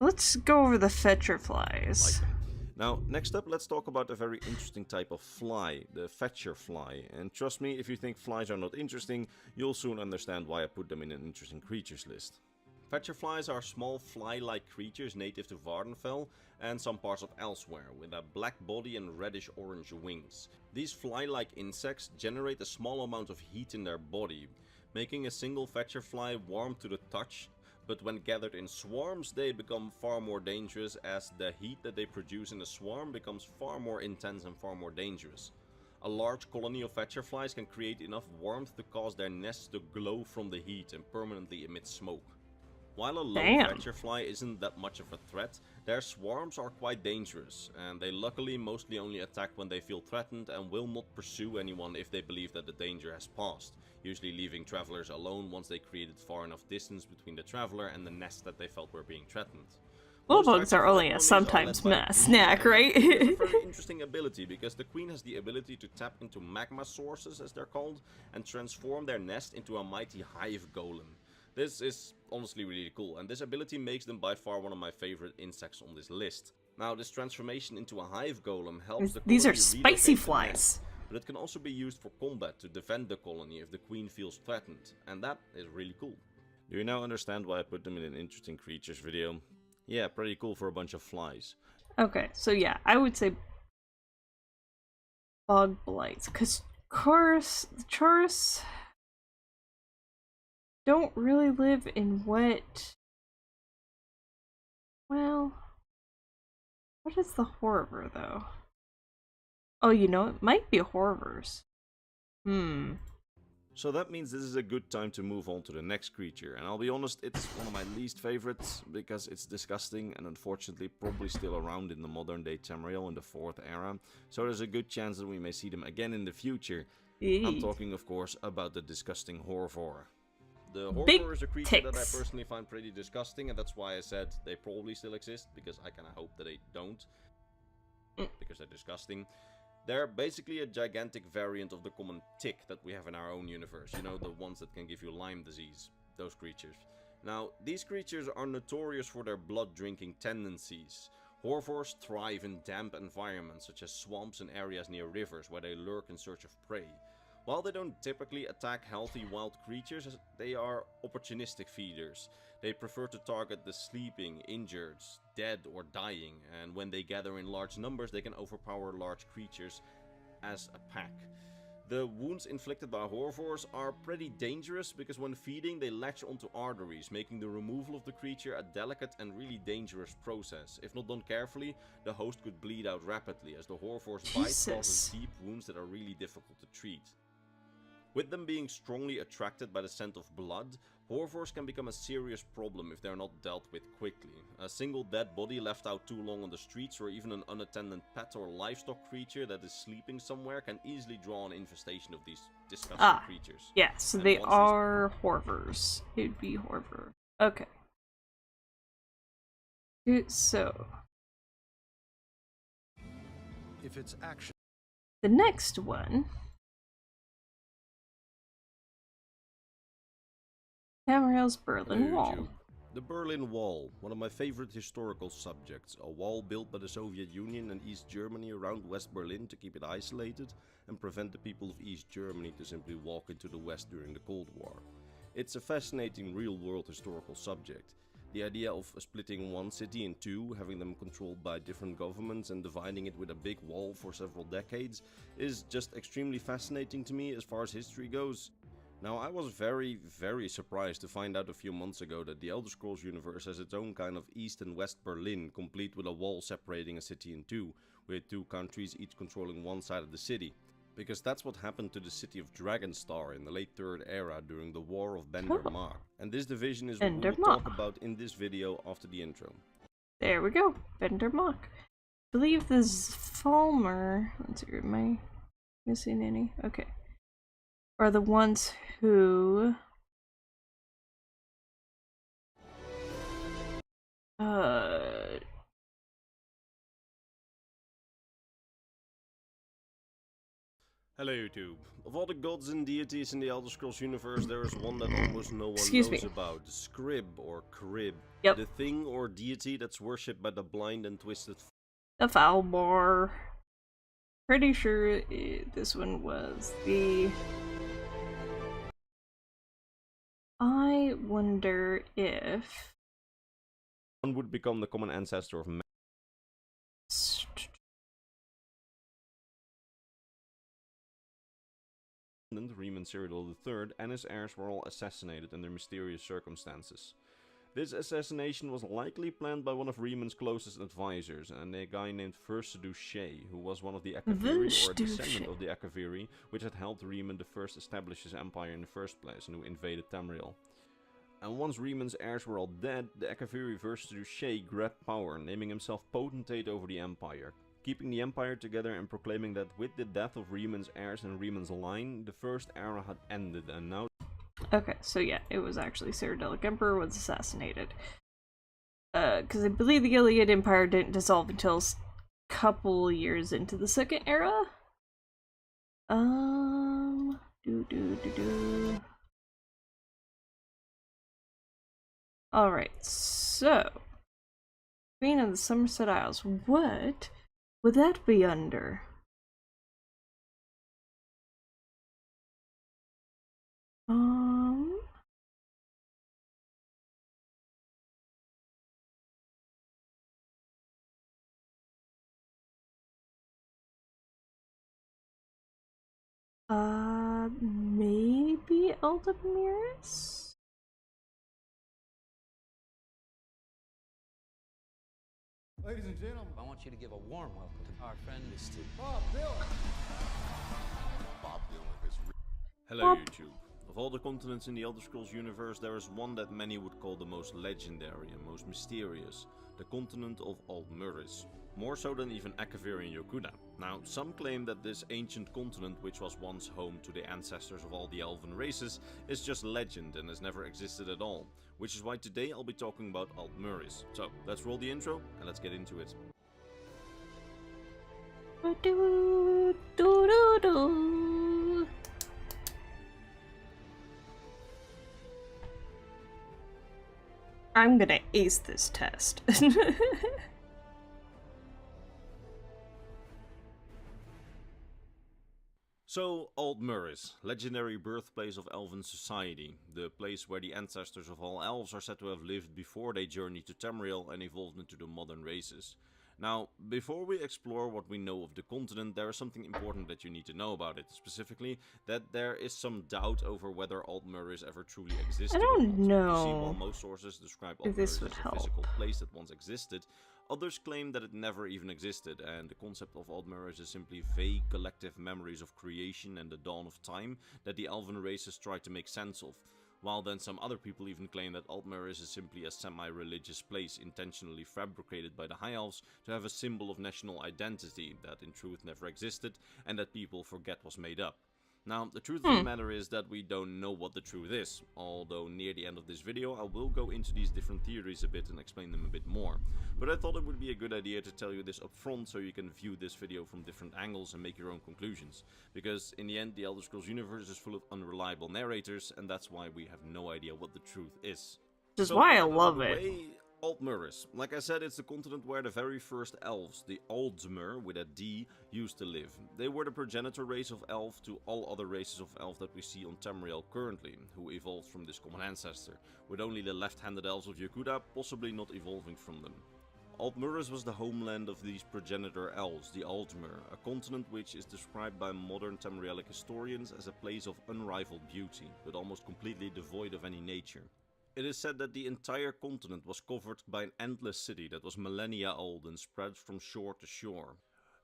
Let's go over the fetcher flies. Like them. Now, next up, let's talk about a very interesting type of fly, the fetcher fly. And trust me, if you think flies are not interesting, you'll soon understand why I put them in an interesting creatures list. Fetcher flies are small fly-like creatures native to Vardenfell and some parts of elsewhere, with a black body and reddish-orange wings. These fly-like insects generate a small amount of heat in their body, making a single fetcher fly warm to the touch, but when gathered in swarms they become far more dangerous as the heat that they produce in a swarm becomes far more intense and far more dangerous. A large colony of fetcher flies can create enough warmth to cause their nests to glow from the heat and permanently emit smoke. While a lone fetcher fly isn't that much of a threat, their swarms are quite dangerous, and they luckily mostly only attack when they feel threatened and will not pursue anyone if they believe that the danger has passed, usually leaving travelers alone once they created far enough distance between the traveler and the nest that they felt were being threatened. Bullbugs are only a sometimes snack, right? It's a very interesting ability because the queen has the ability to tap into magma sources, as they're called, and transform their nest into a mighty hive golem. This is honestly really cool, and this ability makes them by far one of my favorite insects on this list. Now, this transformation into a hive golem helps the colony. These are spicy relocate the flies. nest, but it can also be used for combat to defend the colony if the queen feels threatened, and that is really cool. Do you now understand why I put them in an interesting creatures video? Yeah, pretty cool for a bunch of flies. Okay, so yeah, I would say bog blights, because Chaurus don't really live in wet. Well, what is the Horror though? Oh, you know, it might be Horrors. So that means this is a good time to move on to the next creature, and I'll be honest, it's one of my least favorites because it's disgusting and unfortunately probably still around in the modern day Tamriel in the 4th era, so there's a good chance that we may see them again in the future. I'm talking of course about the disgusting Horvor. The Horvor is a creature that I personally find pretty disgusting, and that's why I said they probably still exist, because I kinda hope that they don't, because they're disgusting. They're basically a gigantic variant of the common tick that we have in our own universe. You know, the ones that can give you Lyme disease. Those creatures. Now, these creatures are notorious for their blood-drinking tendencies. Horvors thrive in damp environments, such as swamps and areas near rivers, where they lurk in search of prey. While they don't typically attack healthy wild creatures, they are opportunistic feeders. They prefer to target the sleeping, injured, dead or dying, and when they gather in large numbers they can overpower large creatures as a pack. The wounds inflicted by Horvors are pretty dangerous because when feeding they latch onto arteries, making the removal of the creature a delicate and really dangerous process. If not done carefully, the host could bleed out rapidly as the Horvor's bite causes deep wounds that are really difficult to treat. With them being strongly attracted by the scent of blood, Horvors can become a serious problem if they are not dealt with quickly. A single dead body left out too long on the streets, or even an unattended pet or livestock creature that is sleeping somewhere, can easily draw an infestation of these disgusting creatures. Yeah, so they are Horvors. It would be Horvor. Okay. So if it's action, the next one, Tamriel's Berlin Wall. The Berlin Wall, one of my favorite historical subjects, a wall built by the Soviet Union and East Germany around West Berlin to keep it isolated and prevent the people of East Germany to simply walk into the West during the Cold War. It's a fascinating real-world historical subject. The idea of splitting one city in two, having them controlled by different governments and dividing it with a big wall for several decades is just extremely fascinating to me as far as history goes. Now, I was very surprised to find out a few months ago that the Elder Scrolls universe has its own kind of East and West Berlin, complete with a wall separating a city in two, with two countries each controlling one side of the city. Because that's what happened to the city of Dragonstar in the late 3rd era during the War of Bendermark. And this division is what we will talk about in this video after the intro. There we go, Bendermark. I believe the Falmer, let's see, am I missing any? Okay. Are the ones who Hello YouTube. Of all the gods and deities in the Elder Scrolls universe, there is one that almost no one Excuse knows me. about. The Scrib or Crib. Yep. The thing or deity that's worshipped by the blind and twisted. The Falbar. Pretty sure this one was the... I wonder if... One would become the common ancestor of man. Riemann Cyril III and his heirs were all assassinated under mysterious circumstances. This assassination was likely planned by one of Riemann's closest advisors, and a guy named Versedu Shea, who was one of the Akaviri, or a descendant of the Akaviri, which had helped Riemann to first establish his empire in the first place, and who invaded Tamriel. And once Riemann's heirs were all dead, the Akaviri Versedu Shea grabbed power, naming himself potentate over the empire, keeping the empire together and proclaiming that with the death of Riemann's heirs and Riemann's line, the first era had ended, and now... Okay, so yeah, it was actually Cyrodiilic Emperor was assassinated. Because I believe the Gilead Empire didn't dissolve until a couple years into the second era? Alright, so... Queen of the Somerset Isles, what would that be under? Maybe Eldamiris? Ladies and gentlemen, I want you to give a warm welcome to our friend, Mr. Bob Dylan. Bob Dylan is Hello YouTube. Of all the continents in the Elder Scrolls universe, there is one that many would call the most legendary and most mysterious. The continent of Aldmuris. More so than even Akavir and Yokuda. Now, some claim that this ancient continent, which was once home to the ancestors of all the elven races, is just legend and has never existed at all. Which is why today I'll be talking about Aldmuris. So, let's roll the intro and let's get into it. I'm gonna ace this test. So, Aldmuris, legendary birthplace of elven society, the place where the ancestors of all elves are said to have lived before they journeyed to Tamriel and evolved into the modern races. Now, before we explore what we know of the continent, there is something important that you need to know about it. Specifically, that there is some doubt over whether Aldmuris ever truly existed. I don't know You see, while most sources describe if this Aldmuris would as a help. physical place that once existed, others claim that it never even existed, and the concept of Aldmuris is simply vague collective memories of creation and the dawn of time that the elven races try to make sense of. While then some other people even claim that Aldmuris is simply a semi-religious place intentionally fabricated by the High Elves to have a symbol of national identity that in truth never existed and that people forget was made up. Now, the truth of the matter is that we don't know what the truth is, although near the end of this video I will go into these different theories a bit and explain them a bit more. But I thought it would be a good idea to tell you this up front so you can view this video from different angles and make your own conclusions. Because in the end the Elder Scrolls universe is full of unreliable narrators and that's why we have no idea what the truth is. Which is So, why I out of love the it. way, Aldmuris. Like I said, it's the continent where the very first elves, the Aldmer with a D, used to live. They were the progenitor race of elf to all other races of elf that we see on Tamriel currently, who evolved from this common ancestor, with only the left-handed elves of Yokuda possibly not evolving from them. Aldmuris was the homeland of these progenitor elves, the Aldmer, a continent which is described by modern Tamrielic historians as a place of unrivaled beauty, but almost completely devoid of any nature. It is said that the entire continent was covered by an endless city that was millennia old and spread from shore to shore.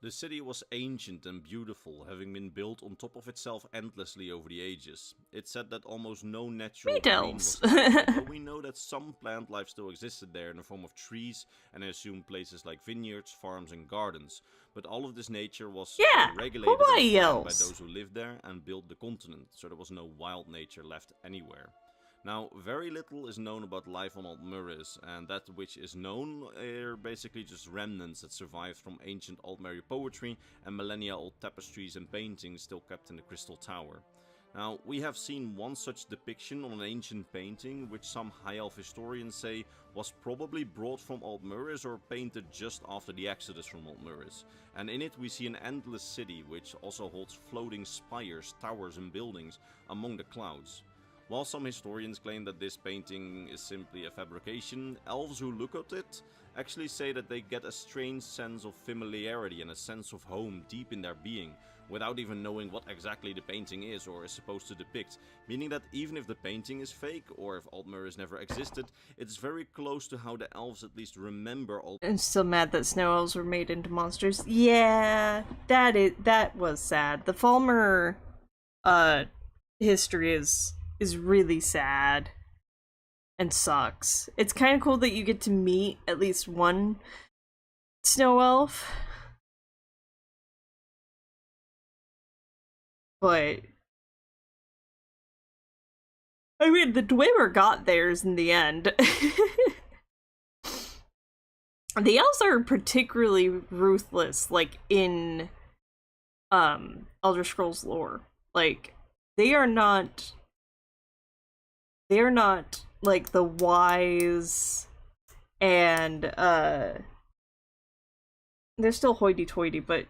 The city was ancient and beautiful, having been built on top of itself endlessly over the ages. It's said that almost no natural Meat green elves. was there, although we know that some plant life still existed there in the form of trees, and I assume places like vineyards, farms and gardens. But all of this nature was Yeah, regulated and Hawaii planned by elves. those who lived there and built the continent, so there was no wild nature left anywhere. Now, very little is known about life on Altmuris, and that which is known are basically just remnants that survived from ancient Altmeri poetry and millennia-old tapestries and paintings still kept in the Crystal Tower. Now, we have seen one such depiction on an ancient painting, which some High Elf historians say was probably brought from Altmuris or painted just after the exodus from Altmuris. And in it we see an endless city, which also holds floating spires, towers and buildings among the clouds. While some historians claim that this painting is simply a fabrication, elves who look at it actually say that they get a strange sense of familiarity and a sense of home deep in their being, without even knowing what exactly the painting is or is supposed to depict, meaning that even if the painting is fake, or if Altmuris never existed, it's very close to how the elves at least remember I'm still mad that snow elves were made into monsters. Yeah, that was sad. The Falmer history is really sad and sucks. It's kind of cool that you get to meet at least one snow elf, but I mean, the Dwemer got theirs in the end. The elves are particularly ruthless, like in Elder Scrolls lore. Like, they are not like the wise and they're still hoity-toity, but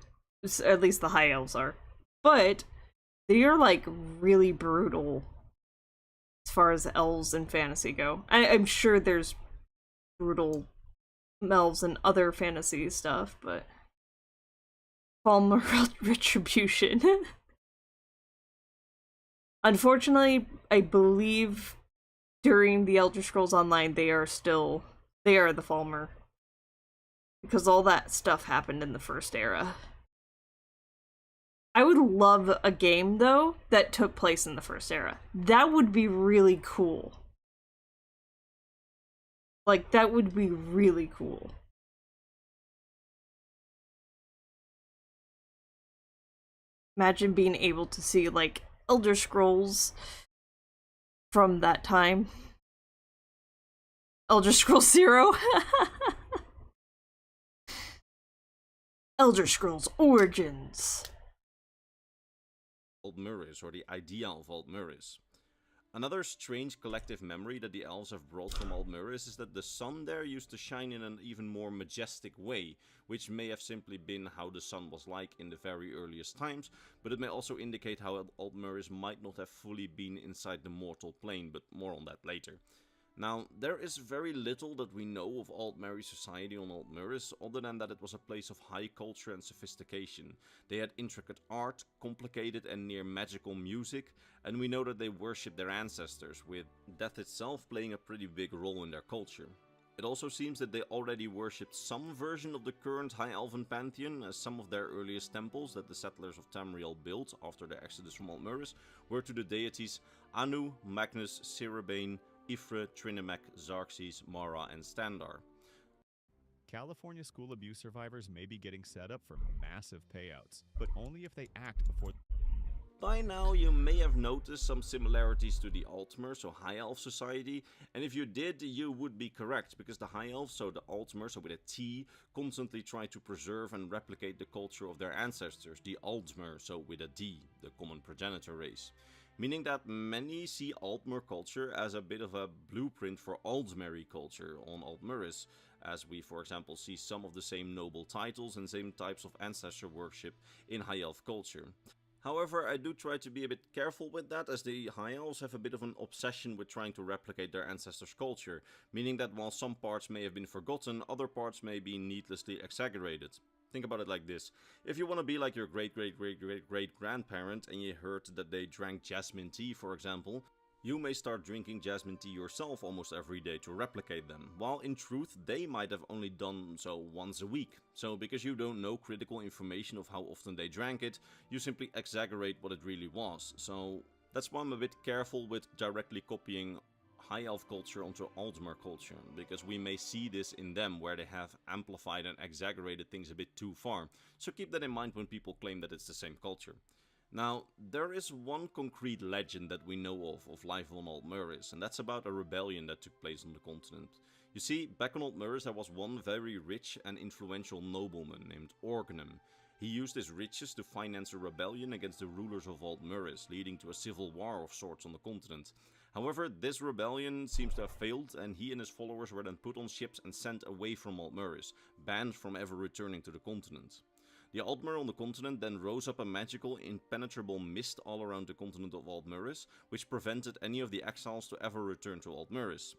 at least the high elves are. But they are like really brutal as far as elves in fantasy go. I'm sure there's brutal elves and other fantasy stuff, but Falmer retribution. Unfortunately, I believe during the Elder Scrolls Online they are the Falmer. Because all that stuff happened in the first era. I would love a game, though, that took place in the first era. That would be really cool. Like, that would be really cool. Imagine being able to see, like, Elder Scrolls from that time. Elder Scrolls 0. Elder Scrolls Origins. Altmuris, or the idea of Altmuris. Another strange collective memory that the elves have brought from Altmuris is that the sun there used to shine in an even more majestic way, which may have simply been how the sun was like in the very earliest times, but it may also indicate how Altmuris might not have fully been inside the mortal plane, but more on that later. Now, there is very little that we know of Altmeri society on Altmuris, other than that it was a place of high culture and sophistication. They had intricate art, complicated and near magical music, and we know that they worshipped their ancestors, with death itself playing a pretty big role in their culture. It also seems that they already worshipped some version of the current High Elven pantheon, as some of their earliest temples that the settlers of Tamriel built after their exodus from Altmuris were to the deities Anu, Magnus, Sirabane, Ifre, Trinimec, Xarxes, Mara, and Standar. California school abuse survivors may be getting set up for massive payouts, but only if they act before. By now you may have noticed some similarities to the Altmer, so High Elf society, and if you did, you would be correct, because the High Elves, so the Altmer, so with a T, constantly try to preserve and replicate the culture of their ancestors, the Altmer, so with a D, the common progenitor race. Meaning that many see Altmer culture as a bit of a blueprint for Altmeri culture on Altmuris, as we for example see some of the same noble titles and same types of ancestor worship in High Elf culture. However, I do try to be a bit careful with that, as the High Elves have a bit of an obsession with trying to replicate their ancestors' culture, meaning that while some parts may have been forgotten, other parts may be needlessly exaggerated. Think about it like this: if you want to be like your great-great-great-great-great-grandparent and you heard that they drank jasmine tea, for example, you may start drinking jasmine tea yourself almost every day to replicate them, while in truth they might have only done so once a week. So because you don't know critical information of how often they drank it, you simply exaggerate what it really was. So that's why I'm a bit careful with directly copying High Elf culture onto Altmer culture, because we may see this in them where they have amplified and exaggerated things a bit too far, so keep that in mind when people claim that it's the same culture. Now, there is one concrete legend that we know of life on Altmeris, and that's about a rebellion that took place on the continent. You see, back on Altmeris there was one very rich and influential nobleman named Orgnum. He used his riches to finance a rebellion against the rulers of Altmeris, leading to a civil war of sorts on the continent. However, this rebellion seems to have failed, and he and his followers were then put on ships and sent away from Altmeris, banned from ever returning to the continent. The Altmer on the continent then rose up a magical, impenetrable mist all around the continent of Altmeris, which prevented any of the exiles to ever return to Altmeris.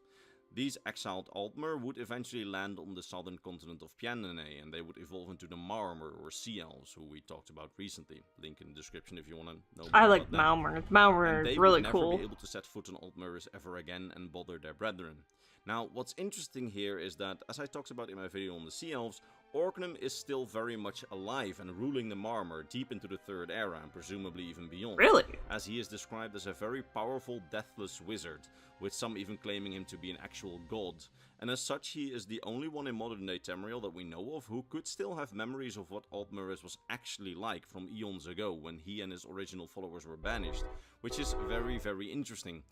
These exiled Altmer would eventually land on the southern continent of Pianine, and they would evolve into the Maormer or Sea Elves, who we talked about recently. Link in the description if you want to know more I like about them. Maormer. Maormer And is they really would never cool. be able to set foot on Altmeris ever again and bother their brethren. Now, what's interesting here is that, as I talked about in my video on the Sea Elves, Orgnum is still very much alive and ruling the Maormer deep into the Third Era and presumably even beyond. Really? As he is described as a very powerful deathless wizard, with some even claiming him to be an actual god. And as such, he is the only one in modern day Tamriel that we know of who could still have memories of what Altmeris was actually like from eons ago when he and his original followers were banished, which is very, very interesting.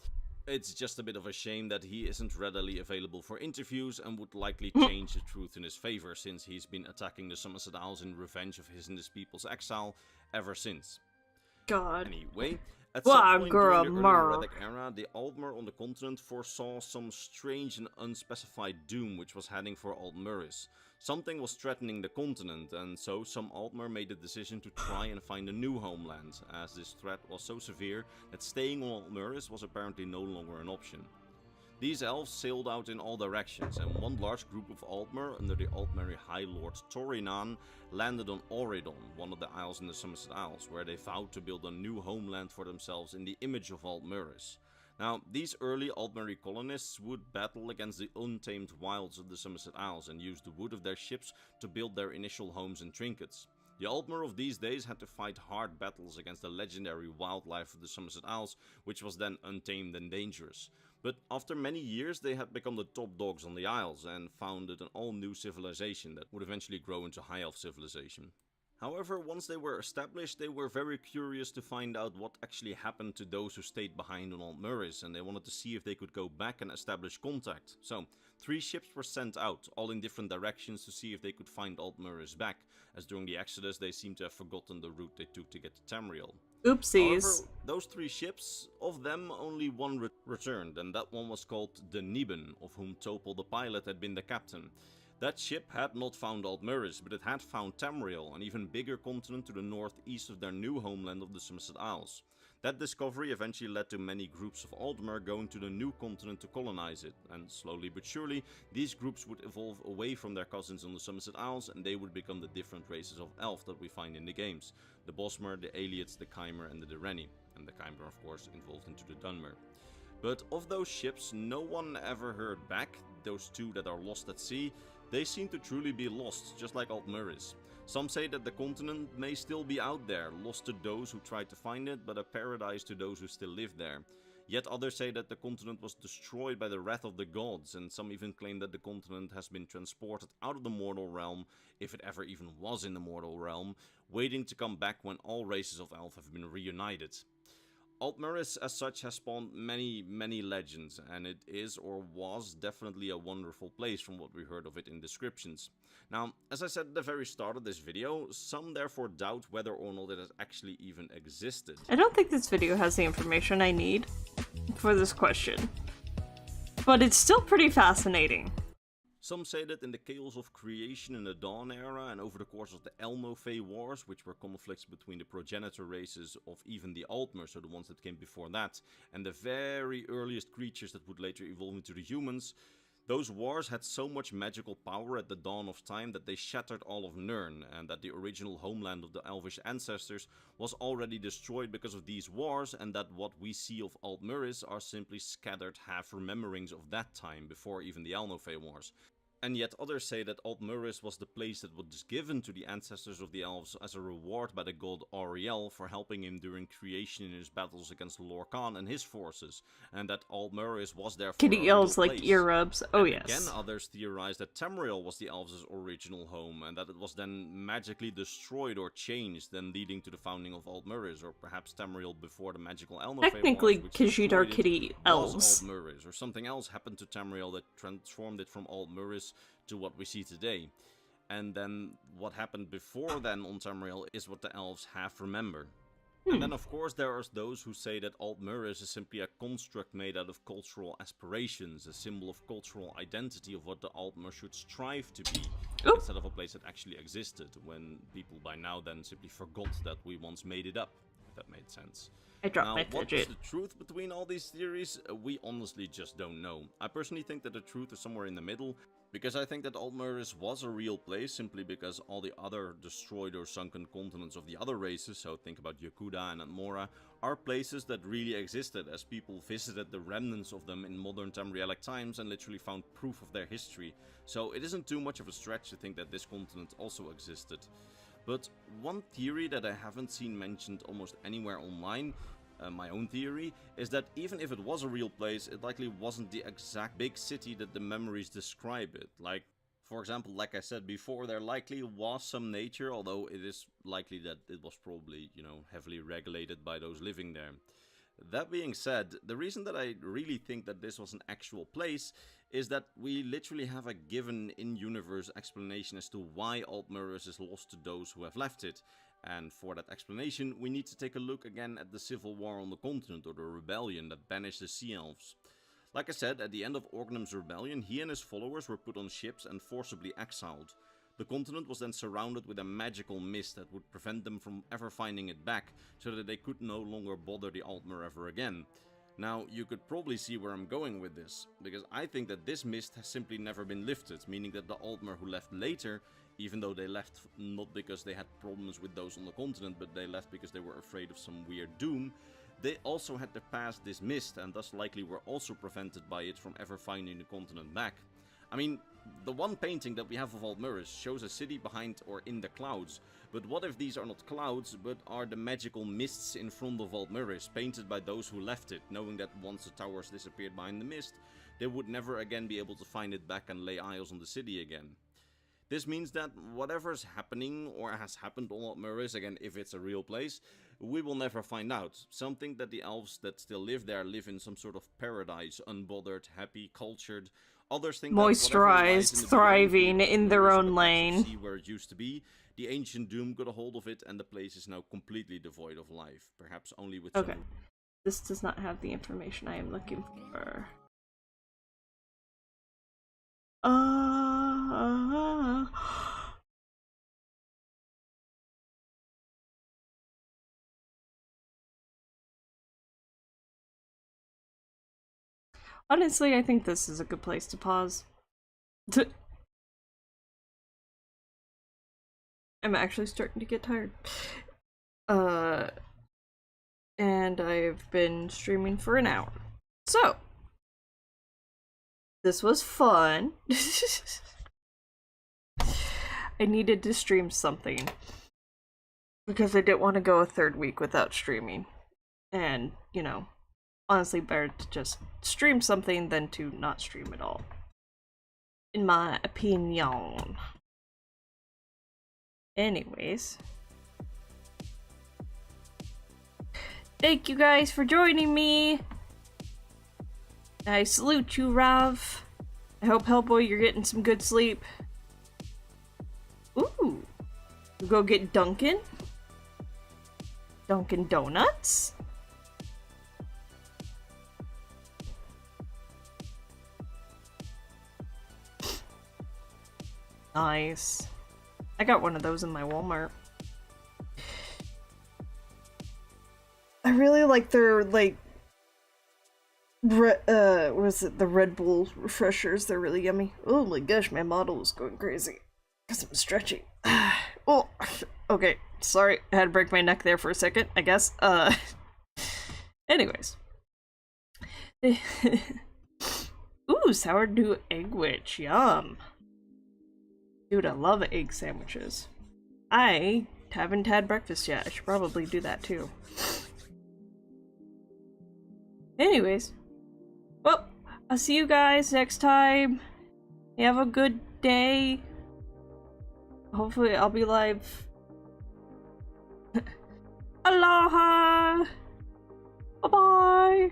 It's just a bit of a shame that he isn't readily available for interviews and would likely change the truth in his favor, since he's been attacking the Somerset Isles in revenge of his and his people's exile ever since. God. Anyway, at some point during the early Wagramar. Heretic era, the Altmer on the continent foresaw some strange and unspecified doom which was heading for Altmeris. Something was threatening the continent, and so some Altmer made the decision to try and find a new homeland, as this threat was so severe that staying on Altmeris was apparently no longer an option. These elves sailed out in all directions, and one large group of Altmer under the Altmeri High Lord Torinan landed on Auridon, one of the isles in the Somerset Isles, where they vowed to build a new homeland for themselves in the image of Altmeris. Now, these early Altmeri colonists would battle against the untamed wilds of the Somerset Isles and use the wood of their ships to build their initial homes and trinkets. The Altmer of these days had to fight hard battles against the legendary wildlife of the Somerset Isles, which was then untamed and dangerous. But after many years they had become the top dogs on the Isles and founded an all-new civilization that would eventually grow into High Elf civilization. However, once they were established, they were very curious to find out what actually happened to those who stayed behind on Altmeris, and they wanted to see if they could go back and establish contact. So, 3 ships were sent out, all in different directions to see if they could find Altmeris back, as during the Exodus they seemed to have forgotten the route they took to get to Tamriel. Oopsies. However, those 3 ships, of them only one returned, and that one was called the Niben, of whom Topol the pilot had been the captain. That ship had not found Altmeris, but it had found Tamriel, an even bigger continent to the northeast of their new homeland of the Somerset Isles. That discovery eventually led to many groups of Altmer going to the new continent to colonize it, and slowly but surely, these groups would evolve away from their cousins on the Somerset Isles, and they would become the different races of elf that we find in the games. The Bosmer, the Aelids, the Chimer and the Direni, and the Chimer of course evolved into the Dunmer. But of those ships, no one ever heard back. Those 2 that are lost at sea, they seem to truly be lost, just like Altmeris. Some say that the continent may still be out there, lost to those who tried to find it, but a paradise to those who still live there. Yet others say that the continent was destroyed by the wrath of the gods, and some even claim that the continent has been transported out of the mortal realm, if it ever even was in the mortal realm, waiting to come back when all races of elf have been reunited. Altmeris as such has spawned many legends, and it is or was definitely a wonderful place from what we heard of it in descriptions. Now, as I said at the very start of this video, some therefore doubt whether or not it has actually even existed. I don't think this video has the information I need for this question, but it's still pretty fascinating. Some say that in the chaos of creation in the Dawn era and over the course of the Elmo-Fae Wars, which were conflicts between the progenitor races of even the Altmer, so the ones that came before that, and the very earliest creatures that would later evolve into the humans, those wars had so much magical power at the dawn of time that they shattered all of Nirn, and that the original homeland of the elvish ancestors was already destroyed because of these wars, and that what we see of Altmeris are simply scattered half-rememberings of that time, before even the Elmo-Fae Wars. And yet others say that Altmuris was the place that was given to the ancestors of the elves as a reward by the god Auriel for helping him during creation in his battles against Lorkhan and his forces, and that Altmuris was therefore Kitty a real yells like place. ear rubs. Oh, And yes. Again, others theorize that Tamriel was the elves' original home, and that it was then magically destroyed or changed, then leading to the founding of Altmuris, or perhaps Tamriel before the magical Elnathan Technically, which Khajiit are destroyed it, kitty was elves. Altmuris, or something else happened to Tamriel that transformed it from Altmuris to what we see today. And then what happened before then on Tamriel is what the elves half remember. And then of course there are those who say that Altmuris is simply a construct made out of cultural aspirations, a symbol of cultural identity of what the Altmer should strive to be, instead of a place that actually existed, when people by now then simply forgot that we once made it up, if that made sense. I dropped Now, my what's fidget. the truth between all these theories? We honestly just don't know. I personally think that the truth is somewhere in the middle, because I think that Altmuris was a real place simply because all the other destroyed or sunken continents of the other races, so think about Yakuda and Atmora, are places that really existed as people visited the remnants of them in modern Tamrielic times and literally found proof of their history. So it isn't too much of a stretch to think that this continent also existed. But one theory that I haven't seen mentioned almost anywhere online, my own theory, is that even if it was a real place, it likely wasn't the exact big city that the memories describe it. Like, for example, like I said before, there likely was some nature, although it is likely that it was probably, heavily regulated by those living there. That being said, the reason that I really think that this was an actual place is that we literally have a given in-universe explanation as to why Altmuris is lost to those who have left it. And for that explanation, we need to take a look again at the civil war on the continent, or the rebellion that banished the Sea Elves. Like I said, at the end of Orgrim's rebellion, he and his followers were put on ships and forcibly exiled. The continent was then surrounded with a magical mist that would prevent them from ever finding it back, so that they could no longer bother the Altmer ever again. Now, you could probably see where I'm going with this, because I think that this mist has simply never been lifted, meaning that the Altmer who left later, even though they left not because they had problems with those on the continent, but they left because they were afraid of some weird doom, they also had to pass this mist, and thus likely were also prevented by it from ever finding the continent back. I mean, the one painting that we have of Altmuris shows a city behind or in the clouds, but what if these are not clouds, but are the magical mists in front of Altmuris, painted by those who left it, knowing that once the towers disappeared behind the mist, they would never again be able to find it back and lay eyes on the city again. This means that whatever's happening or has happened on Altmuris, again if it's a real place, we will never find out. Some think that the elves that still live there live in some sort of paradise, unbothered, happy, cultured. Others think moisturized, thriving in their own lane. See where it used to be. The ancient doom got a hold of it, and the place is now completely devoid of life. Perhaps only with Okay. some... This does not have the information I am looking for. Honestly, I think this is a good place to pause. I'm actually starting to get tired. And I've been streaming for an hour. So, this was fun. I needed to stream something because I didn't want to go a third week without streaming. And, honestly, better to just stream something than to not stream at all, in my opinion. Anyways, thank you guys for joining me. I salute you, Rav. I hope, Hellboy, you're getting some good sleep. Ooh, you go get Dunkin'? Dunkin' Donuts? Nice. I got one of those in my Walmart. I really like their, what was it, the Red Bull refreshers. They're really yummy. Oh my gosh, my model is going crazy because I'm stretching. Oh, okay, sorry, I had to break my neck there for a second, I guess. Anyways. Ooh, sourdough egg witch, yum. Dude, I love egg sandwiches. I haven't had breakfast yet. I should probably do that too. Anyways. Well, I'll see you guys next time. Have a good day. Hopefully I'll be live. Aloha! Bye-bye!